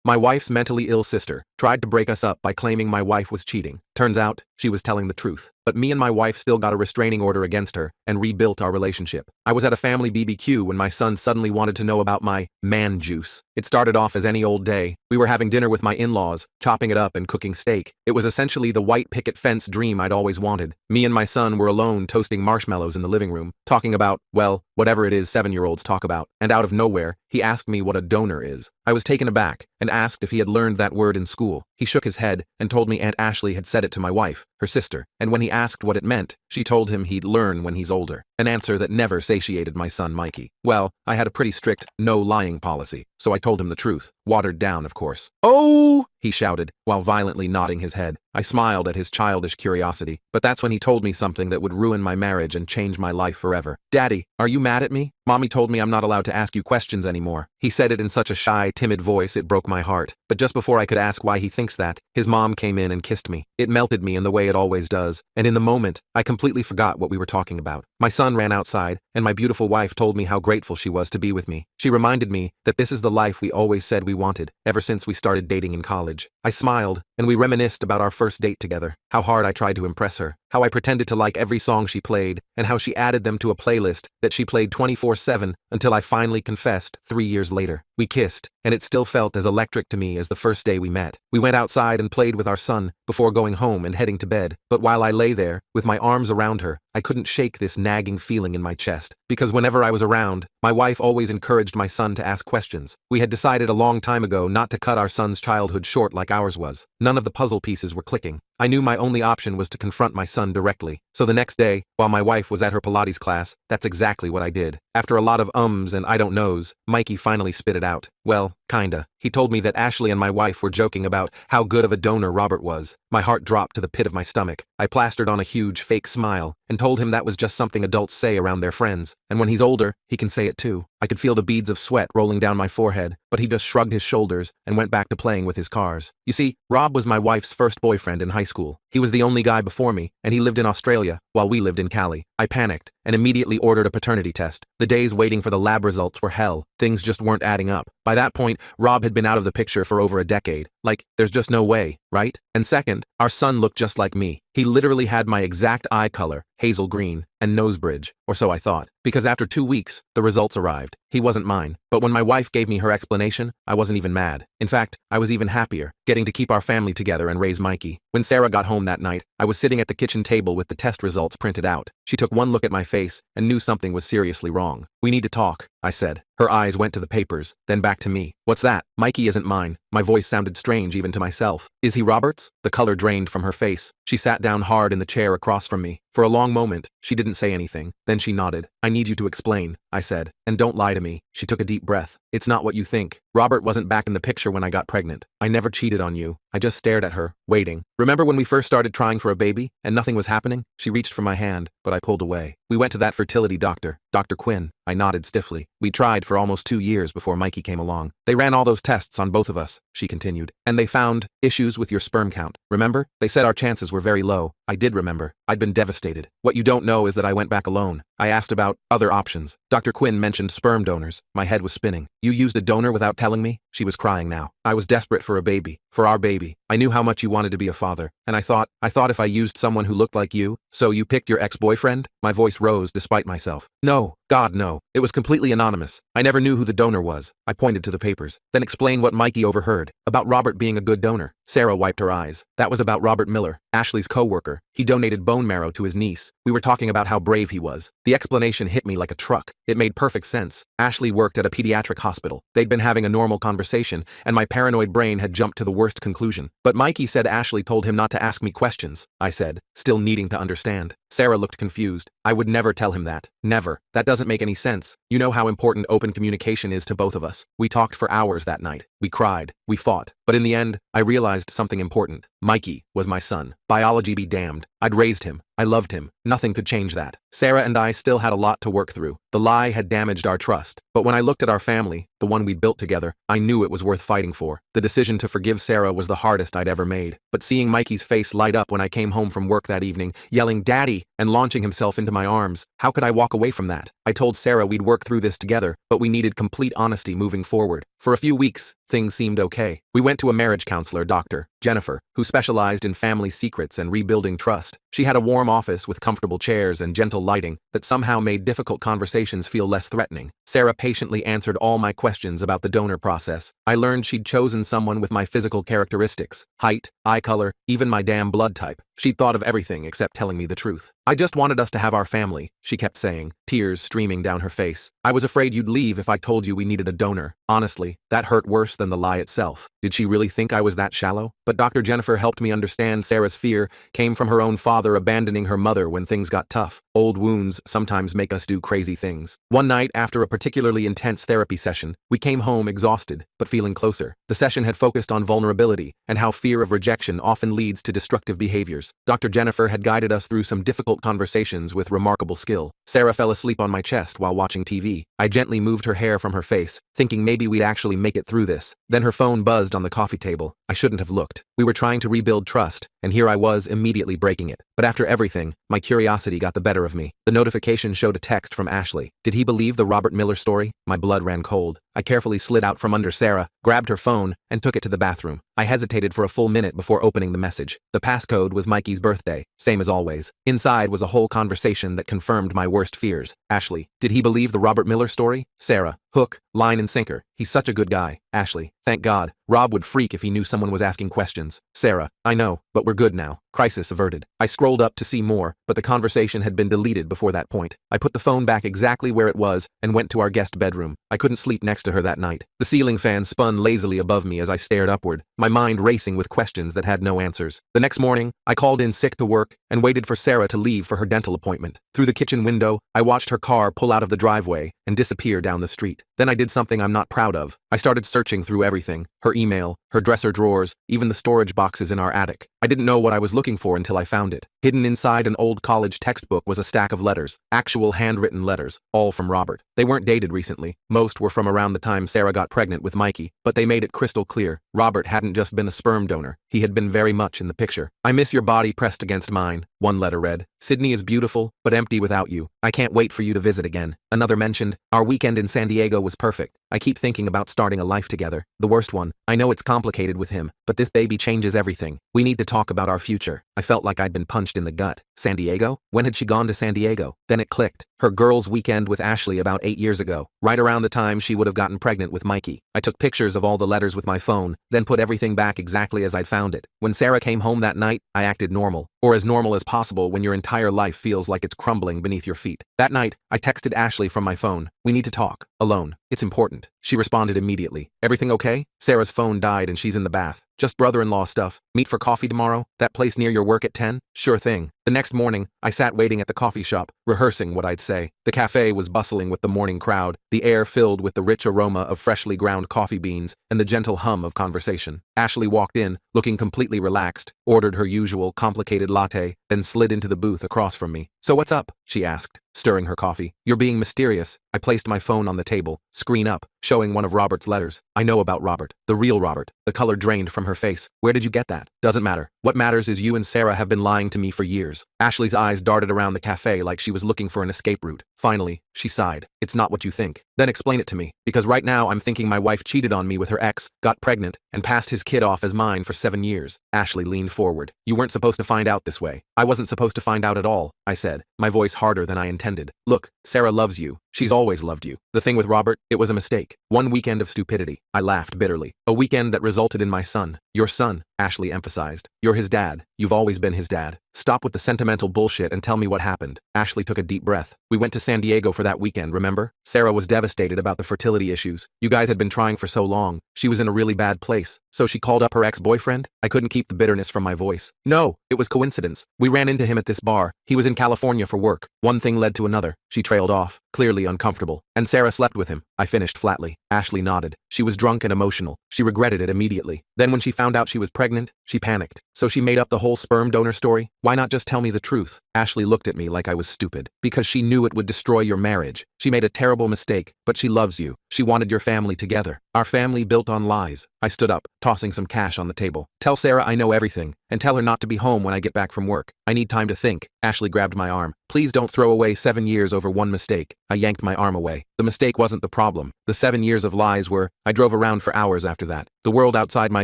My wife's mentally ill sister tried to break us up by claiming my wife was cheating. Turns out, she was telling the truth. But me and my wife still got a restraining order against her and rebuilt our relationship. I was at a family BBQ when my son suddenly wanted to know about my man juice. It started off as any old day. We were having dinner with my in-laws, chopping it up and cooking steak. It was essentially the white picket fence dream I'd always wanted. Me and my son were alone toasting marshmallows in the living room, talking about, well, whatever it is 7-year-olds talk about. And out of nowhere, he asked me what a donor is. I was taken aback and asked if he had learned that word in school. He shook his head and told me Aunt Ashley had said it to my wife, her sister, and when he asked what it meant, she told him he'd learn when he's older. An answer that never satiated my son Mikey. Well, I had a pretty strict no lying policy, so I told him the truth. Watered down, of course. "Oh!" he shouted, while violently nodding his head. I smiled at his childish curiosity, but that's when he told me something that would ruin my marriage and change my life forever. "Daddy, are you mad at me? Mommy told me I'm not allowed to ask you questions anymore." He said it in such a shy, timid voice it broke my heart. But just before I could ask why he thinks that, his mom came in and kissed me. It melted me in the way it always does, and in the moment, I completely forgot what we were talking about. My son ran outside, and my beautiful wife told me how grateful she was to be with me. She reminded me that this is the life we always said we wanted, ever since we started dating in college. I smiled, and we reminisced about our first date together, how hard I tried to impress her, how I pretended to like every song she played, and how she added them to a playlist that she played 24/7 until I finally confessed 3 years later. We kissed, and it still felt as electric to me as the first day we met. We went outside and played with our son before going home and heading to bed, but while I lay there, with my arms around her, I couldn't shake this nagging feeling in my chest, because whenever I was around, my wife always encouraged my son to ask questions. We had decided a long time ago not to cut our son's childhood short like ours was. None of the puzzle pieces were clicking. I knew my only option was to confront my son directly. So the next day, while my wife was at her Pilates class, that's exactly what I did. After a lot of ums and I don't knows, Mikey finally spit it out. Well, kinda. He told me that Ashley and my wife were joking about how good of a donor Robert was. My heart dropped to the pit of my stomach. I plastered on a huge fake smile and told him that was just something adults say around their friends, and when he's older, he can say it too. I could feel the beads of sweat rolling down my forehead, but he just shrugged his shoulders and went back to playing with his cars. You see, Rob was my wife's first boyfriend in high school. He was the only guy before me, and he lived in Australia while we lived in Cali. I panicked and immediately ordered a paternity test. The days waiting for the lab results were hell. Things just weren't adding up. By that point, Rob had been out of the picture for over a decade. Like, there's just no way, right? And second, our son looked just like me. He literally had my exact eye color, hazel green, and nose bridge, or so I thought. Because after 2 weeks, the results arrived. He wasn't mine. But when my wife gave me her explanation, I wasn't even mad. In fact, I was even happier, getting to keep our family together and raise Mikey. When Sarah got home that night, I was sitting at the kitchen table with the test results printed out. She took one look at my face and knew something was seriously wrong. "We need to talk," I said. Her eyes went to the papers, then back to me. "What's that?" "Mikey isn't mine." My voice sounded strange even to myself. "Is he Robert's?" The color drained from her face. She sat down hard in the chair across from me. For a long moment, she didn't say anything. Then she nodded. "I need you to explain," I said. "And don't lie to me." She took a deep breath. "It's not what you think. Robert wasn't back in the picture when I got pregnant. I never cheated on you." I just stared at her, waiting. "Remember when we first started trying for a baby, and nothing was happening?" She reached for my hand, but I pulled away. "We went to that fertility doctor, Dr. Quinn." I nodded stiffly. "We tried for almost 2 years before Mikey came along. They ran all those tests on both of us," she continued. "And they found issues with your sperm count. Remember? They said our chances were very low." I did remember. I'd been devastated. "What you don't know is that I went back alone." I asked about other options. Dr. Quinn mentioned sperm donors. My head was spinning. "You used a donor without telling me?" She was crying now. "I was desperate for a baby. For our baby. I knew how much you wanted to be a father. And I thought if I used someone who looked like you, so you picked your ex-boyfriend?" My voice rose despite myself. "No. God, no. It was completely anonymous. I never knew who the donor was." I pointed to the papers. "Then explain what Mikey overheard. About Robert being a good donor." Sarah wiped her eyes. "That was about Robert Miller, Ashley's co-worker. He donated bone marrow to his niece. We were talking about how brave he was." The explanation hit me like a truck. It made perfect sense. Ashley worked at a pediatric hospital. They'd been having a normal conversation, and my paranoid brain had jumped to the worst conclusion. "But Mikey said Ashley told him not to ask me questions," I said, still needing to understand. Sarah looked confused. "I would never tell him that. Never. That doesn't make any sense. You know how important open communication is to both of us. We talked for hours that night. We cried. We fought. But in the end, I realized something important. Mikey was my son. Biology be damned. I'd raised him. I loved him. Nothing could change that. Sarah and I still had a lot to work through. The lie had damaged our trust. But when I looked at our family, the one we'd built together, I knew it was worth fighting for. The decision to forgive Sarah was the hardest I'd ever made. But seeing Mikey's face light up when I came home from work that evening, yelling "Daddy," and launching himself into my arms, how could I walk away from that? I told Sarah we'd work through this together, but we needed complete honesty moving forward. For a few weeks, things seemed okay. We went to a marriage counselor, Dr. Jennifer, who specialized in family secrets and rebuilding trust. She had a warm office with comfortable chairs and gentle lighting that somehow made difficult conversations feel less threatening. Sarah patiently answered all my questions about the donor process. I learned she'd chosen someone with my physical characteristics, height, eye color, even my damn blood type. She'd thought of everything except telling me the truth. I just wanted us to have our family, she kept saying, tears streaming down her face. I was afraid you'd leave if I told you we needed a donor. Honestly, that hurt worse than the lie itself. Did she really think I was that shallow? But Dr. Jennifer helped me understand Sarah's fear came from her own father abandoning her mother when things got tough. Old wounds sometimes make us do crazy things. One night, after a particularly intense therapy session, we came home exhausted, but feeling closer. The session had focused on vulnerability and how fear of rejection often leads to destructive behaviors. Dr. Jennifer had guided us through some difficult conversations with remarkable skill. Sarah fell asleep on my chest while watching TV. I gently moved her hair from her face, thinking maybe we'd actually make it through this. Then her phone buzzed on the coffee table. I shouldn't have looked. We were trying to rebuild trust, and here I was immediately breaking it. But after everything, my curiosity got the better of me. The notification showed a text from Ashley. Did he believe the Robert Miller story? My blood ran cold. I carefully slid out from under Sarah, grabbed her phone, and took it to the bathroom. I hesitated for a full minute before opening the message. The passcode was Mikey's birthday, same as always. Inside was a whole conversation that confirmed my worst fears. Ashley, did he believe the Robert Miller story? Sarah, hook, line and sinker. He's such a good guy. Ashley, thank God. Rob would freak if he knew someone was asking questions. Sarah, I know, but we're good now. Crisis averted. I scrolled up to see more, but the conversation had been deleted before that point. I put the phone back exactly where it was and went to our guest bedroom. I couldn't sleep next to her that night. The ceiling fan spun lazily above me as I stared upward, my mind racing with questions that had no answers. The next morning, I called in sick to work and waited for Sarah to leave for her dental appointment. Through the kitchen window, I watched her car pull out of the driveway and disappear down the street. Then I did something I'm not proud of. I started searching through everything, her email, her dresser drawers, even the storage boxes in our attic. I didn't know what I was looking for until I found it. Hidden inside an old college textbook was a stack of letters, actual handwritten letters, all from Robert. They weren't dated recently. Most were from around the time Sarah got pregnant with Mikey, but they made it crystal clear. Robert hadn't just been a sperm donor. He had been very much in the picture. I miss your body pressed against mine, one letter read. Sydney is beautiful, but empty without you. I can't wait for you to visit again. Another mentioned, our weekend in San Diego was perfect. I keep thinking about starting a life together. The worst one, I know it's complicated with him, but this baby changes everything. We need to talk about our future. I felt like I'd been punched in the gut. San Diego? When had she gone to San Diego? Then it clicked. Her girls' weekend with Ashley about 8 years ago, right around the time she would have gotten pregnant with Mikey. I took pictures of all the letters with my phone, then put everything back exactly as I'd found it. When Sarah came home that night, I acted normal, or as normal as possible when your entire life feels like it's crumbling beneath your feet. That night, I texted Ashley from my phone. We need to talk. Alone. It's important. She responded immediately. Everything okay? Sarah's phone died and she's in the bath. Just brother-in-law stuff. Meet for coffee tomorrow? That place near your work at 10? Sure thing. The next morning, I sat waiting at the coffee shop, rehearsing what I'd say. The cafe was bustling with the morning crowd, the air filled with the rich aroma of freshly ground coffee beans and the gentle hum of conversation. Ashley walked in, looking completely relaxed, ordered her usual complicated latte, then slid into the booth across from me. So what's up? She asked, stirring her coffee. You're being mysterious. I placed my phone on the table, screen up, showing one of Robert's letters. I know about Robert. The real Robert. The color drained from her face. Where did you get that? Doesn't matter. What matters is you and Sarah have been lying to me for years. Ashley's eyes darted around the cafe like she was looking for an escape route. Finally, she sighed. It's not what you think. Then explain it to me, because right now I'm thinking my wife cheated on me with her ex, got pregnant, and passed his kid off as mine for 7 years. Ashley leaned forward. You weren't supposed to find out this way. I wasn't supposed to find out at all, I said, my voice harder than I intended. Look, Sarah loves you. She's always loved you. The thing with Robert, it was a mistake. One weekend of stupidity. I laughed bitterly. A weekend that resulted in my son. Your son, Ashley emphasized. You're his dad. You've always been his dad. Stop with the sentimental bullshit and tell me what happened. Ashley took a deep breath. We went to San Diego for that weekend, remember? Sarah was devastated about the fertility issues. You guys had been trying for so long. She was in a really bad place. So she called up her ex-boyfriend? I couldn't keep the bitterness from my voice. No, it was coincidence. We ran into him at this bar. He was in California for work. One thing led to another. She trailed off, clearly uncomfortable. And Sarah slept with him. I finished flatly. Ashley nodded. She was drunk and emotional. She regretted it immediately. Then when she found out she was pregnant, she panicked. So she made up the whole sperm donor story? Why not just tell me the truth? Ashley looked at me like I was stupid. Because she knew it would destroy your marriage. She made a terrible mistake, but she loves you. She wanted your family together. Our family built on lies. I stood up, tossing some cash on the table. Tell Sarah I know everything, and tell her not to be home when I get back from work. I need time to think. Ashley grabbed my arm. Please don't throw away 7 years over one mistake. I yanked my arm away. The mistake wasn't the problem. The 7 years of lies were. I drove around for hours after that. The world outside my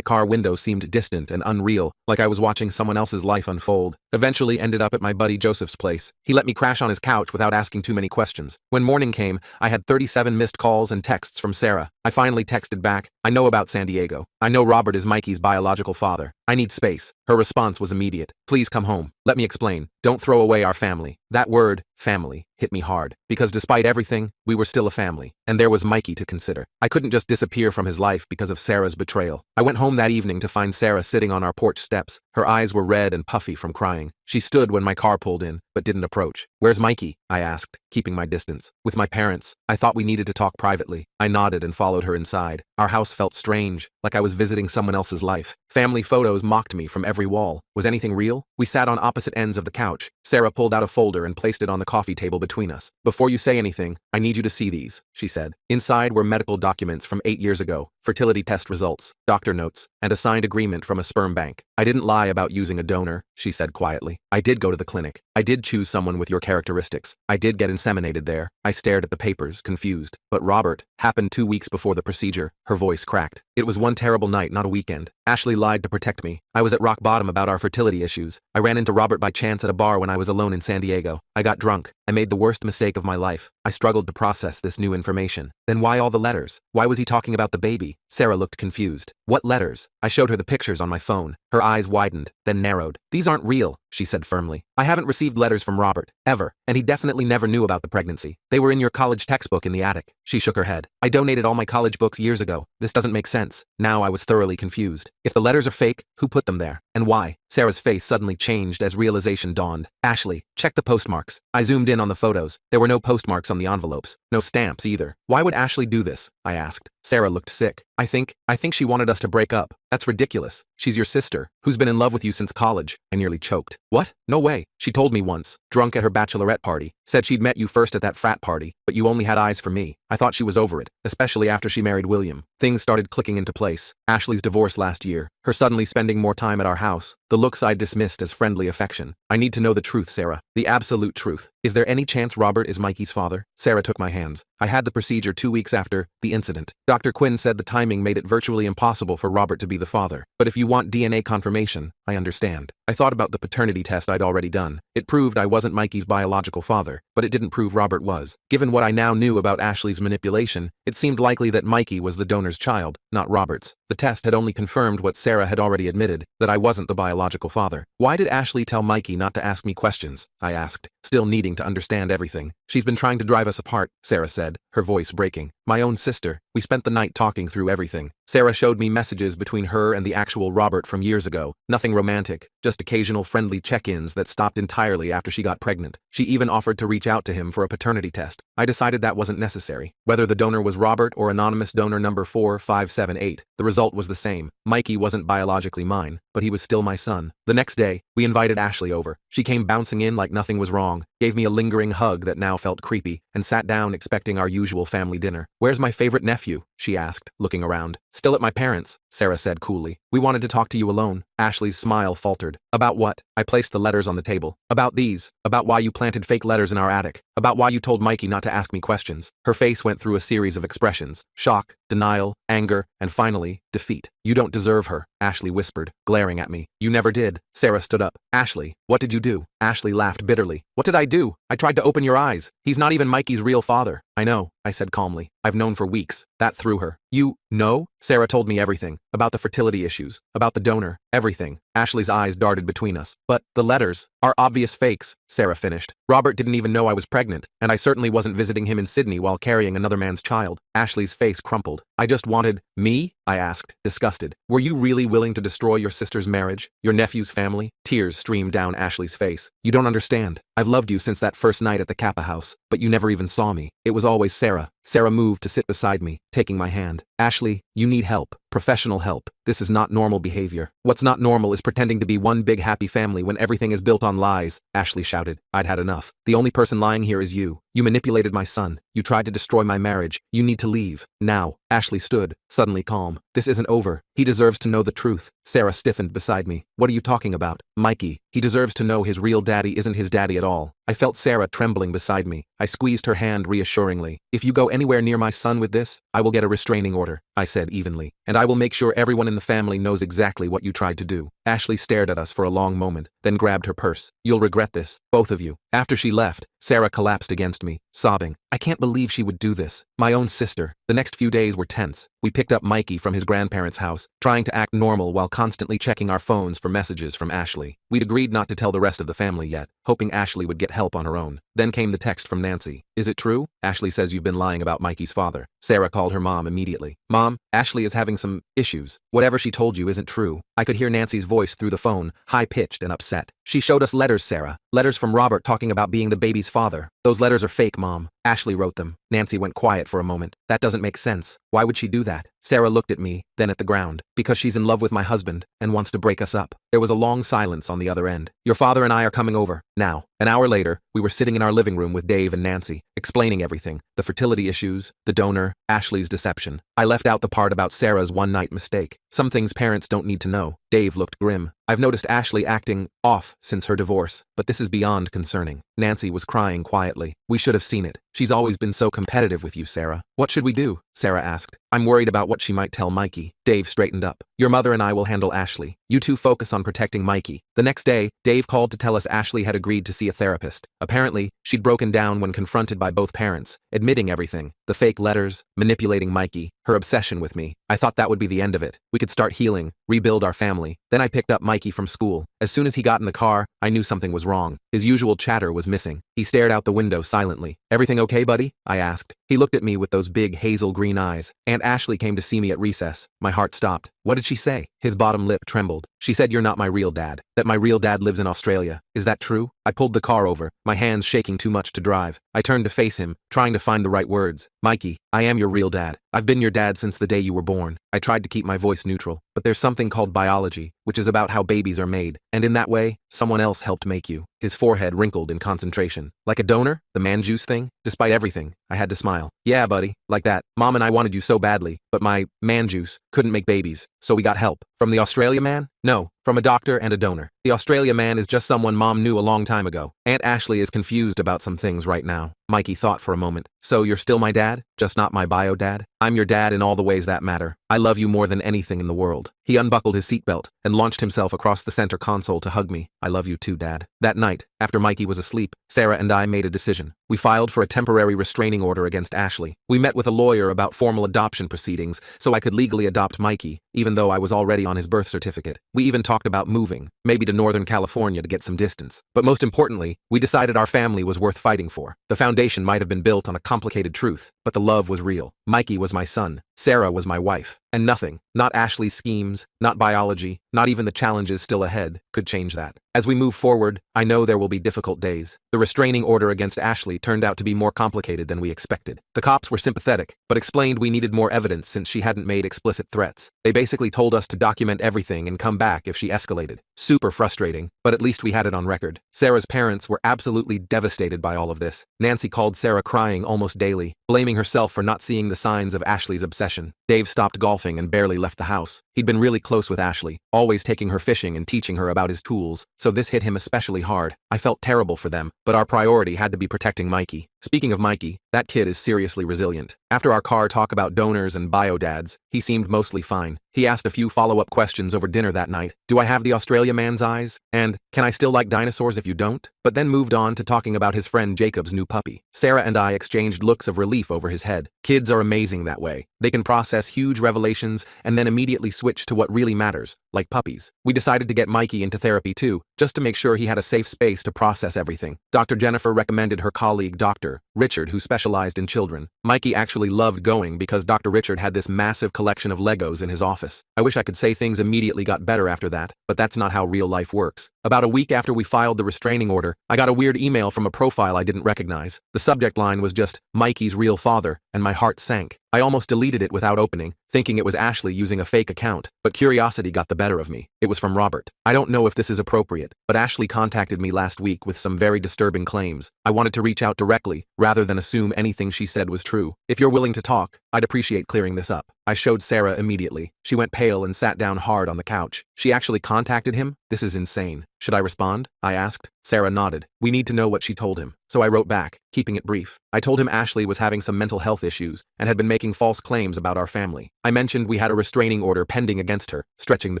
car window seemed distant and unreal, like I was watching someone else's life unfold. Eventually ended up at my buddy Joseph's place. He let me crash on his couch without asking too many questions. When morning came, I had 37 missed calls and texts from Sarah. I finally texted back, I know about San Diego. I know Robert is Mikey's biological father. I need space. Her response was immediate. Please come home. Let me explain. Don't throw away our family. That word, family, hit me hard. Because despite everything, we were still a family. And there was Mikey to consider. I couldn't just disappear from his life because of Sarah's betrayal. I went home that evening to find Sarah sitting on our porch steps. Her eyes were red and puffy from crying. She stood when my car pulled in, but didn't approach. Where's Mikey? I asked, keeping my distance. With my parents. I thought we needed to talk privately. I nodded and followed her inside. Our house felt strange, like I was visiting someone else's life. Family photos mocked me from every wall. Was anything real? We sat on opposite ends of the couch. Sarah pulled out a folder and placed it on the coffee table between us. Before you say anything, I need you to see these, she said. Inside were medical documents from 8 years ago, fertility test results, doctor notes, and a signed agreement from a sperm bank. I didn't lie about using a donor, she said quietly. I did go to the clinic. I did choose someone with your characteristics. I did get inseminated there. I stared at the papers, confused. But Robert, happened 2 weeks before the procedure. Her voice cracked. It was one terrible night, not a weekend. Ashley lied to protect me. I was at rock bottom about our fertility issues. I ran into Robert by chance at a bar when I was alone in San Diego. I got drunk. I made the worst mistake of my life. I struggled to process this new information. Then why all the letters? Why was he talking about the baby? Sarah looked confused. What letters? I showed her the pictures on my phone. Her eyes widened, then narrowed. These aren't real, she said firmly. I haven't received letters from Robert, ever, and he definitely never knew about the pregnancy. They were in your college textbook in the attic. She shook her head. I donated all my college books years ago. This doesn't make sense. Now I was thoroughly confused. If the letters are fake, who put them there? And why? Sarah's face suddenly changed as realization dawned. Ashley, check the postmarks. I zoomed in on the photos. There were no postmarks on the envelopes. No stamps either. Why would Ashley do this? I asked. Sarah looked sick. I think she wanted us to break up. That's ridiculous. She's your sister, who's been in love with you since college. I nearly choked. What? No way. She told me once, drunk at her bachelorette party. Said she'd met you first at that frat party, but you only had eyes for me. I thought she was over it, especially after she married William. Things started clicking into place. Ashley's divorce last year, her suddenly spending more time at our house, the looks I dismissed as friendly affection. I need to know the truth, Sarah. The absolute truth. Is there any chance Robert is Mikey's father? Sarah took my hands. I had the procedure 2 weeks after the incident. Dr. Quinn said the timing made it virtually impossible for Robert to be the father. But if you want DNA confirmation, I understand. I thought about the paternity test I'd already done. It proved I wasn't Mikey's biological father, but it didn't prove Robert was. Given what I now knew about Ashley's manipulation, it seemed likely that Mikey was the donor's child, not Robert's. The test had only confirmed what Sarah had already admitted, that I wasn't the biological father. Why did Ashley tell Mikey not to ask me questions? I asked, still needing to understand everything. She's been trying to drive us apart, Sarah said, her voice breaking. My own sister. We spent the night talking through everything. Sarah showed me messages between her and the actual Robert from years ago. Nothing romantic, just occasional friendly check-ins that stopped entirely after she got pregnant. She even offered to reach out to him for a paternity test. I decided that wasn't necessary. Whether the donor was Robert or anonymous donor number 4578, the result was the same. Mikey wasn't biologically mine, but he was still my son. The next day, we invited Ashley over. She came bouncing in like nothing was wrong, gave me a lingering hug that now felt creepy, and sat down expecting our usual family dinner. Where's my favorite nephew? She asked, looking around. Still at my parents', Sarah said coolly. We wanted to talk to you alone. Ashley's smile faltered. About what? I placed the letters on the table. About these. About why you planted fake letters in our attic. About why you told Mikey not to ask me questions. Her face went through a series of expressions. Shock, denial, anger, and finally, defeat. You don't deserve her, Ashley whispered, glaring at me. You never did. Sarah stood up. Ashley, what did you do? Ashley laughed bitterly. What did I do? I tried to open your eyes. He's not even Mikey's real father. I know, I said calmly. I've known for weeks. That threw her. You know? Sarah told me everything. About the fertility issues. About the donor. Everything. Ashley's eyes darted between us. But the letters are obvious fakes, Sarah finished. Robert didn't even know I was pregnant, and I certainly wasn't visiting him in Sydney while carrying another man's child. Ashley's face crumpled. I just wanted me? I asked, disgusted. Were you really willing to destroy your sister's marriage? Your nephew's family? Tears streamed down Ashley's face. You don't understand. I've loved you since that first night at the Kappa house, but you never even saw me. It was always Sarah. Sarah moved to sit beside me, taking my hand. Ashley, you need help. professional help. This is not normal behavior. What's not normal is pretending to be one big happy family when everything is built on lies, Ashley shouted. I'd had enough. The only person lying here is you. You manipulated my son. You tried to destroy my marriage. You need to leave. Now. Ashley stood, suddenly calm. This isn't over. He deserves to know the truth. Sarah stiffened beside me. What are you talking about? Mikey. He deserves to know his real daddy isn't his daddy at all. I felt Sarah trembling beside me. I squeezed her hand reassuringly. If you go anywhere near my son with this, I will get a restraining order, I said evenly. And I will make sure everyone in the family knows exactly what you tried to do. Ashley stared at us for a long moment, then grabbed her purse. You'll regret this, both of you. After she left, Sarah collapsed against me, sobbing. I can't believe she would do this. My own sister. The next few days were tense. We picked up Mikey from his grandparents' house, trying to act normal while constantly checking our phones for messages from Ashley. We'd agreed not to tell the rest of the family yet, hoping Ashley would get help on her own. Then came the text from Nancy. Is it true? Ashley says you've been lying about Mikey's father. Sarah called her mom immediately. Mom, Ashley is having some issues. Whatever she told you isn't true. I could hear Nancy's voice through the phone, high-pitched and upset. She showed us letters, Sarah. Letters from Robert talking about being the baby's father. Those letters are fake, Mom. Ashley wrote them. Nancy went quiet for a moment. That doesn't make sense. Why would she do that? Sarah looked at me, then at the ground. Because she's in love with my husband and wants to break us up. There was a long silence on the other end. Your father and I are coming over. Now. An hour later, we were sitting in our living room with Dave and Nancy, explaining everything. The fertility issues, the donor, Ashley's deception. I left out the part about Sarah's one-night mistake. Some things parents don't need to know. Dave looked grim. I've noticed Ashley acting off since her divorce, but this is beyond concerning. Nancy was crying quietly. We should have seen it. She's always been so competitive with you, Sarah. What should we do? Sarah asked. I'm worried about what she might tell Mikey. Dave straightened up. Your mother and I will handle Ashley. You two focus on protecting Mikey. The next day, Dave called to tell us Ashley had agreed to see a therapist. Apparently, she'd broken down when confronted by both parents, admitting everything. The fake letters, manipulating Mikey, her obsession with me. I thought that would be the end of it. We could start healing, rebuild our family. Then I picked up Mikey from school. As soon as he got in the car, I knew something was wrong. His usual chatter was missing. He stared out the window silently. Everything okay, buddy? I asked. He looked at me with those big hazel green eyes. Aunt Ashley came to see me at recess. My heart stopped. What did she say? His bottom lip trembled. She said you're not my real dad. That my real dad lives in Australia. Is that true? I pulled the car over, my hands shaking too much to drive. I turned to face him, trying to find the right words. Mikey, I am your real dad. I've been your dad since the day you were born. I tried to keep my voice neutral, but there's something called biology, which is about how babies are made, and in that way, someone else helped make you. His forehead wrinkled in concentration. Like a donor? The man juice thing? Despite everything, I had to smile. Yeah, buddy, like that. Mom and I wanted you so badly, but my man juice couldn't make babies, so we got help. From the Australia man? No, from a doctor and a donor. The Australia man is just someone Mom knew a long time ago. Aunt Ashley is confused about some things right now. Mikey thought for a moment. So you're still my dad? Just not my bio dad? I'm your dad in all the ways that matter. I love you more than anything in the world. He unbuckled his seatbelt and launched himself across the center console to hug me. I love you too, Dad. That night, after Mikey was asleep, Sarah and I made a decision. We filed for a temporary restraining order against Ashley. We met with a lawyer about formal adoption proceedings so I could legally adopt Mikey, even though I was already on his birth certificate. We even talked about moving, maybe to Northern California to get some distance. But most importantly, we decided our family was worth fighting for. The foundation might have been built on a complicated truth, but the love was real. Mikey was my son. Sarah was my wife. And nothing, not Ashley's schemes, not biology, not even the challenges still ahead, could change that. As we move forward, I know there will be difficult days. The restraining order against Ashley turned out to be more complicated than we expected. The cops were sympathetic, but explained we needed more evidence since she hadn't made explicit threats. They basically told us to document everything and come back if she escalated. Super frustrating, but at least we had it on record. Sarah's parents were absolutely devastated by all of this. Nancy called Sarah crying almost daily, blaming herself for not seeing the signs of Ashley's obsession. Dave stopped golfing and barely left the house. He'd been really close with Ashley, always taking her fishing and teaching her about his tools, so this hit him especially hard. I felt terrible for them, but our priority had to be protecting Mikey. Speaking of Mikey, that kid is seriously resilient. After our car talk about donors and bio-dads, he seemed mostly fine. He asked a few follow-up questions over dinner that night. Do I have the Australia man's eyes? And, can I still like dinosaurs if you don't? But then moved on to talking about his friend Jacob's new puppy. Sarah and I exchanged looks of relief over his head. Kids are amazing that way. They can process huge revelations and then immediately switch to what really matters, like puppies. We decided to get Mikey into therapy too, just to make sure he had a safe space to process everything. Dr. Jennifer recommended her colleague Dr. Richard, who specialized in children. Mikey actually loved going because Dr. Richard had this massive collection of Legos in his office. I wish I could say things immediately got better after that, but that's not how real life works. About a week after we filed the restraining order, I got a weird email from a profile I didn't recognize. The subject line was just, Mikey's real father, and my heart sank. I almost deleted it without opening, thinking it was Ashley using a fake account, but curiosity got the better of me. It was from Robert. I don't know if this is appropriate, but Ashley contacted me last week with some very disturbing claims. I wanted to reach out directly, rather than assume anything she said was true. If you're willing to talk, I'd appreciate clearing this up. I showed Sarah immediately. She went pale and sat down hard on the couch. She actually contacted him? This is insane. Should I respond? I asked. Sarah nodded. We need to know what she told him. So I wrote back, keeping it brief. I told him Ashley was having some mental health issues and had been making false claims about our family. I mentioned we had a restraining order pending against her, stretching the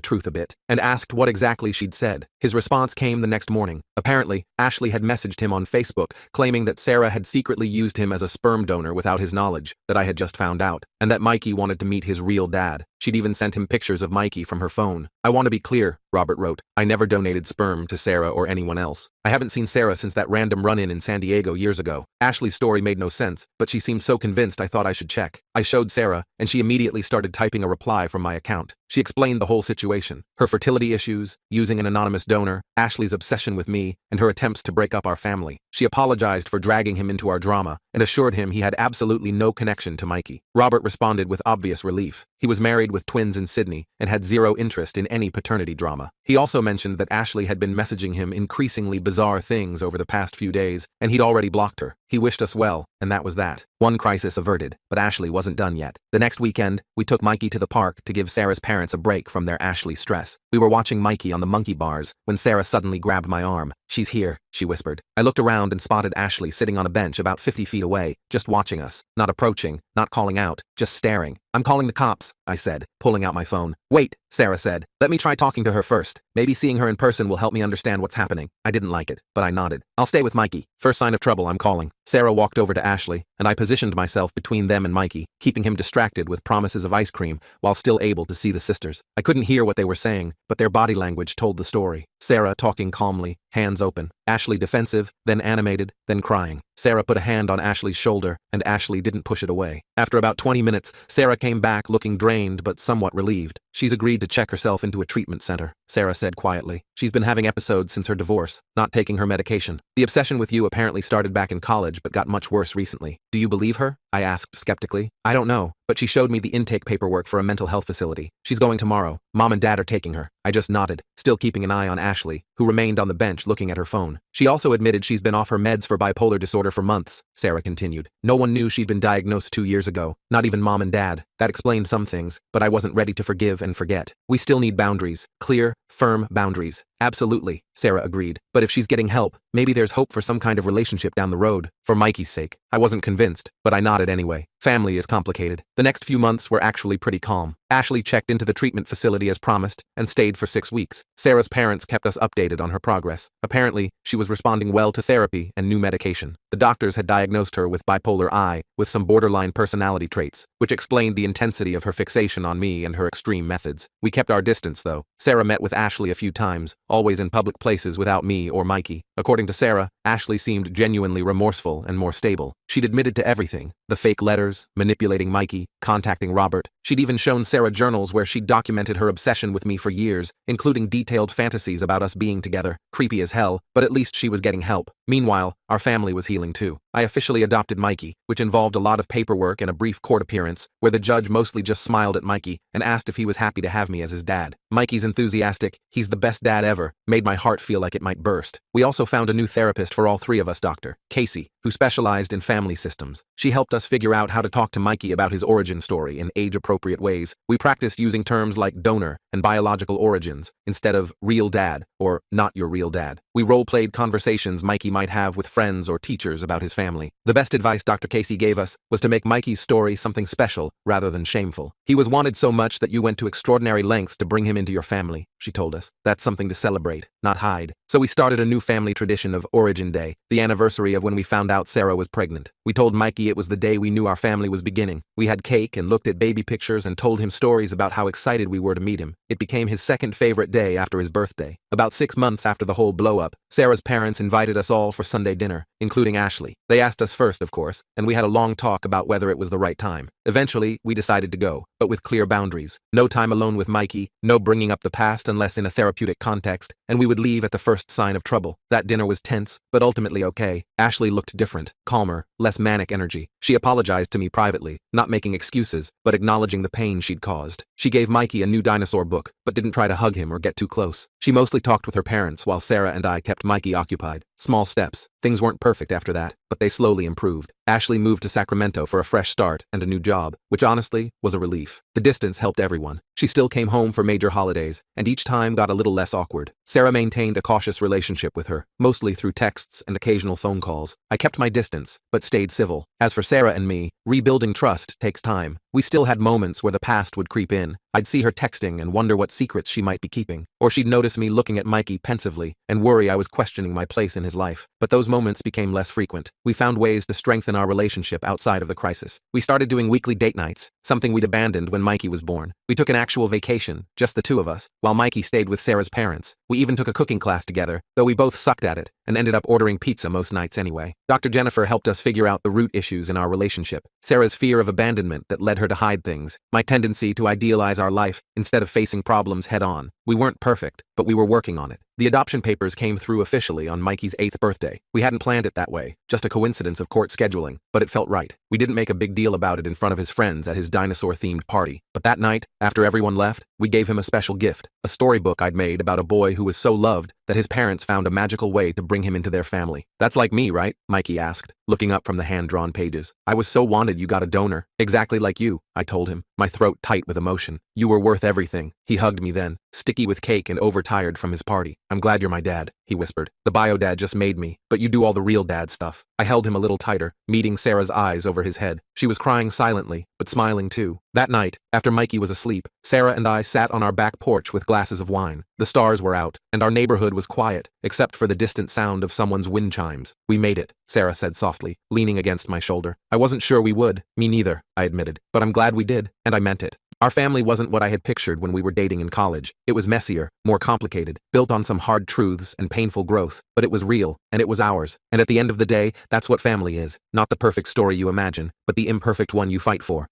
truth a bit, and asked what exactly she'd said. His response came the next morning. Apparently, Ashley had messaged him on Facebook, claiming that Sarah had secretly used him as a sperm donor without his knowledge, that I had just found out, and that Mikey wanted to meet his real dad. She'd even sent him pictures of Mikey from her phone. I want to be clear, Robert wrote. I never donated sperm to Sarah or anyone else. I haven't seen Sarah since that random run-in San Diego years ago. Ashley's story made no sense, but she seemed so convinced I thought I should check. I showed Sarah, and she immediately started typing a reply from my account. She explained the whole situation, her fertility issues, using an anonymous donor, Ashley's obsession with me, and her attempts to break up our family. She apologized for dragging him into our drama and assured him he had absolutely no connection to Mikey. Robert responded with obvious relief. He was married with twins in Sydney and had zero interest in any paternity drama. He also mentioned that Ashley had been messaging him increasingly bizarre things over the past few days, and he'd already blocked her. He wished us well, and that was that. One crisis averted, but Ashley wasn't done yet. The next weekend, we took Mikey to the park to give Sarah's parents a break from their Ashley stress. We were watching Mikey on the monkey bars when Sarah suddenly grabbed my arm. She's here, she whispered. I looked around and spotted Ashley sitting on a bench about 50 feet away, just watching us, not approaching, not calling out, just staring. I'm calling the cops, I said, pulling out my phone. Wait, Sarah said. Let me try talking to her first. Maybe seeing her in person will help me understand what's happening. I didn't like it, but I nodded. I'll stay with Mikey. First sign of trouble, I'm calling. Sarah walked over to Ashley, and I positioned myself between them and Mikey, keeping him distracted with promises of ice cream while still able to see the sisters. I couldn't hear what they were saying, but their body language told the story. Sarah talking calmly, hands open. Ashley defensive, then animated, then crying. Sarah put a hand on Ashley's shoulder, and Ashley didn't push it away. After about 20 minutes, Sarah came back looking drained but somewhat relieved. She's agreed to check herself into a treatment center, Sarah said quietly. She's been having episodes since her divorce, not taking her medication. The obsession with you apparently started back in college but got much worse recently. Do you believe her? I asked skeptically. I don't know, but she showed me the intake paperwork for a mental health facility. She's going tomorrow. Mom and Dad are taking her. I just nodded, still keeping an eye on Ashley, who remained on the bench looking at her phone. She also admitted she's been off her meds for bipolar disorder for months, Sarah continued. No one knew she'd been diagnosed 2 years ago, not even Mom and Dad. That explained some things, but I wasn't ready to forgive and forget. We still need boundaries. Clear, firm boundaries. Absolutely, Sarah agreed. But if she's getting help, maybe there's hope for some kind of relationship down the road. For Mikey's sake. I wasn't convinced, but I nodded anyway. Family is complicated. The next few months were actually pretty calm. Ashley checked into the treatment facility as promised and stayed for 6 weeks. Sarah's parents kept us updated on her progress. Apparently, she was responding well to therapy and new medication. The doctors had diagnosed her with bipolar I, with some borderline personality traits, which explained the intensity of her fixation on me and her extreme methods. We kept our distance, though. Sarah met with Ashley a few times, always in public places without me or Mikey. According to Sarah, Ashley seemed genuinely remorseful and more stable. She'd admitted to everything. The fake letters, manipulating Mikey, contacting Robert. She'd even shown Sarah journals where she'd documented her obsession with me for years, including detailed fantasies about us being together. Creepy as hell, but at least she was getting help. Meanwhile, our family was healing too. I officially adopted Mikey, which involved a lot of paperwork and a brief court appearance, where the judge mostly just smiled at Mikey and asked if he was happy to have me as his dad. Mikey's enthusiastic, he's the best dad ever, made my heart feel like it might burst. We also found a new therapist for all three of us, Dr. Casey, who specialized in family systems. She helped us figure out how to talk to Mikey about his origin story in age-appropriate ways. We practiced using terms like donor and biological origins instead of real dad or not your real dad. We role-played conversations Mikey might have with friends or teachers about his family. The best advice Dr. Casey gave us was to make Mikey's story something special rather than shameful. He was wanted so much that you went to extraordinary lengths to bring him into your family, she told us. That's something to celebrate, not hide. So we started a new family tradition of Origin Day, the anniversary of when we found out Sarah was pregnant. We told Mikey it was the day we knew our family was beginning. We had cake and looked at baby pictures and told him stories about how excited we were to meet him. It became his second favorite day after his birthday. About 6 months after the whole blow-up, Sarah's parents invited us all for Sunday dinner, including Ashley. They asked us first, of course, and we had a long talk about whether it was the right time. Eventually, we decided to go, but with clear boundaries. No time alone with Mikey, no bringing up the past unless in a therapeutic context, and we would leave at the first sign of trouble. That dinner was tense, but ultimately okay. Ashley looked different, calmer, less manic energy. She apologized to me privately, not making excuses, but acknowledging the pain she'd caused. She gave Mikey a new dinosaur book, but didn't try to hug him or get too close. She mostly talked with her parents while Sarah and I kept Mikey occupied. Small steps. Things weren't perfect after that, but they slowly improved. Ashley moved to Sacramento for a fresh start and a new job, which honestly was a relief. The distance helped everyone. She still came home for major holidays, and each time got a little less awkward. Sarah maintained a cautious relationship with her, mostly through texts and occasional phone calls. I kept my distance, but stayed civil. As for Sarah and me, rebuilding trust takes time. We still had moments where the past would creep in. I'd see her texting and wonder what secrets she might be keeping. Or she'd notice me looking at Mikey pensively and worry I was questioning my place in his life. But those moments became less frequent. We found ways to strengthen our relationship outside of the crisis. We started doing weekly date nights, something we'd abandoned when Mikey was born. We took an actual vacation, just the two of us, while Mikey stayed with Sarah's parents. We even took a cooking class together, though we both sucked at it, and ended up ordering pizza most nights anyway. Dr. Jennifer helped us figure out the root issues in our relationship. Sarah's fear of abandonment that led her to hide things. My tendency to idealize our life instead of facing problems head on. We weren't perfect, but we were working on it. The adoption papers came through officially on Mikey's 8th birthday. We hadn't planned it that way, just a coincidence of court scheduling, but it felt right. We didn't make a big deal about it in front of his friends at his dinosaur-themed party. But that night, after everyone left, we gave him a special gift, a storybook I'd made about a boy who was so loved that his parents found a magical way to bring him into their family. That's like me, right? Mikey asked, looking up from the hand-drawn pages. I was so wanted you got a donor. Exactly like you, I told him, my throat tight with emotion. You were worth everything. He hugged me then, sticky with cake and overtired from his party. I'm glad you're my dad, he whispered. The bio dad just made me, but you do all the real dad stuff. I held him a little tighter, meeting Sarah's eyes over his head. She was crying silently, but smiling too. That night, after Mikey was asleep, Sarah and I sat on our back porch with glasses of wine. The stars were out, and our neighborhood was quiet, except for the distant sound of someone's wind chimes. We made it, Sarah said softly, leaning against my shoulder. I wasn't sure we would. Me neither, I admitted, but I'm glad we did, and I meant it. Our family wasn't what I had pictured when we were dating in college. It was messier, more complicated, built on some hard truths and painful growth, but it was real, and it was ours. And at the end of the day, that's what family is. Not the perfect story you imagine, but the imperfect one you fight for.